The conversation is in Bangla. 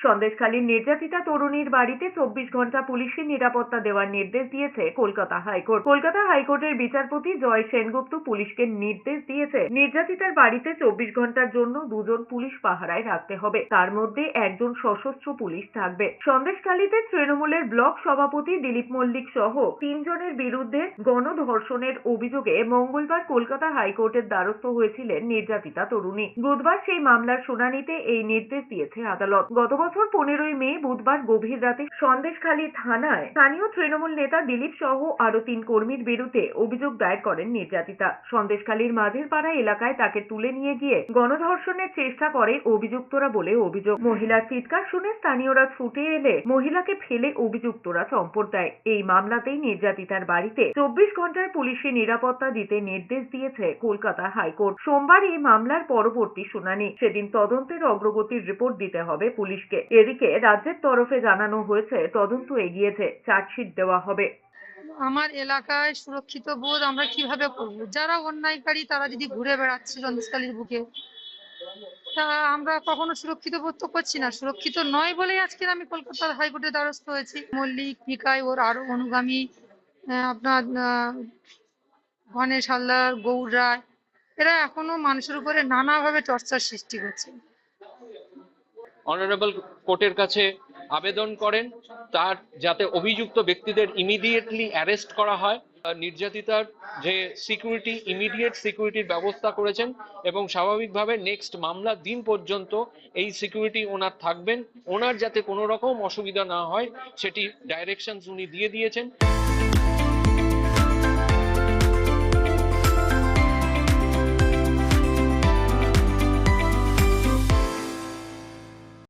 সন্দেশখালীর নির্যাতিতা তরুণীর বাড়িতে 24 ঘন্টা পুলিশি নিরাপত্তা দেওয়ার নির্দেশ দিয়েছে কলকাতা হাইকোর্ট। কলকাতা হাইকোর্টের বিচারপতি জয় সেনগুপ্ত পুলিশকে নির্দেশ দিয়েছে নির্যাতিতার বাড়িতে 24 ঘন্টার জন্য দুজন পুলিশ পাহারায় রাখতে হবে, তার মধ্যে একজন সশস্ত্র পুলিশ থাকবে। সন্দেশখালীতে তৃণমূলের ব্লক সভাপতি দিলীপ মল্লিক সহ 3 জনের বিরুদ্ধে গণধর্ষণের অভিযোগে মঙ্গলবার কলকাতা হাইকোর্টের দ্বারস্থ হয়েছিলেন নির্যাতিতা তরুণী। বুধবার সেই মামলার শুনানিতে এই নির্দেশ দিয়েছে আদালত। গত বছর 15ই মে বুধবার গভীর রাতে সন্দেশখালী থানায় স্থানীয় তৃণমূল নেতা দিলীপ সহ আরো 3 কর্মীর বিরুদ্ধে অভিযোগ দায়ের করেন নির্যাতিতা। সন্দেশখালীর মাঝেরপাড়া এলাকায় তাকে তুলে নিয়ে গিয়ে গণধর্ষণের চেষ্টা করে অভিযুক্তরা বলে অভিযোগ। মহিলার চিৎকার শুনে স্থানীয়রা ছুটে এলে মহিলাকে ফেলে অভিযুক্তরা চম্পট দেয়। এই মামলাতেই নির্যাতিতার বাড়িতে 24 ঘন্টার পুলিশি নিরাপত্তা দিতে নির্দেশ দিয়েছে কলকাতা হাইকোর্ট। সোমবার এই মামলার পরবর্তী শুনানি, সেদিন তদন্তের অগ্রগতির রিপোর্ট দিতে হবে পুলিশকে। এদিকে রাজ্যের তরফে জানানো হয়েছে তদন্ত এগিয়েছে, চার্জশিট দেওয়া হবে। আমার এলাকায় সুরক্ষিত বোধ আমরা কিভাবে করব? যারা অন্যায়কারী তারা যদি ঘুরে বেড়াচ্ছে সন্দেশখালীর বুকে, তা আমরা কখনো সুরক্ষিত বোধ তো করছি না। সুরক্ষিত নয় বলেই আজকে আমি কলকাতার হাইকোর্টের দ্বারস্থ হয়েছি। মল্লিক, পিকাই, ওর আরো অনুগামী, আপনার গণেশ হালদার, গৌর রায়, এরা এখনো মানুষের উপরে নানাভাবে টর্চার সৃষ্টি করছে। অনারেবল কোর্টের কাছে আবেদন করেন তার যাতে অভিযুক্ত ব্যক্তিদের ইমিডিয়েটলি অ্যারেস্ট করা হয়। নির্যাতিতার যে সিকিউরিটি, ইমিডিয়েট সিকিউরিটির ব্যবস্থা করেছেন এবং স্বাভাবিকভাবে নেক্সট মামলার দিন পর্যন্ত এই সিকিউরিটি ওনার থাকবেন। ওনার যাতে কোনো রকম অসুবিধা না হয় সেটি ডাইরেকশনস উনি দিয়ে দিয়েছেন।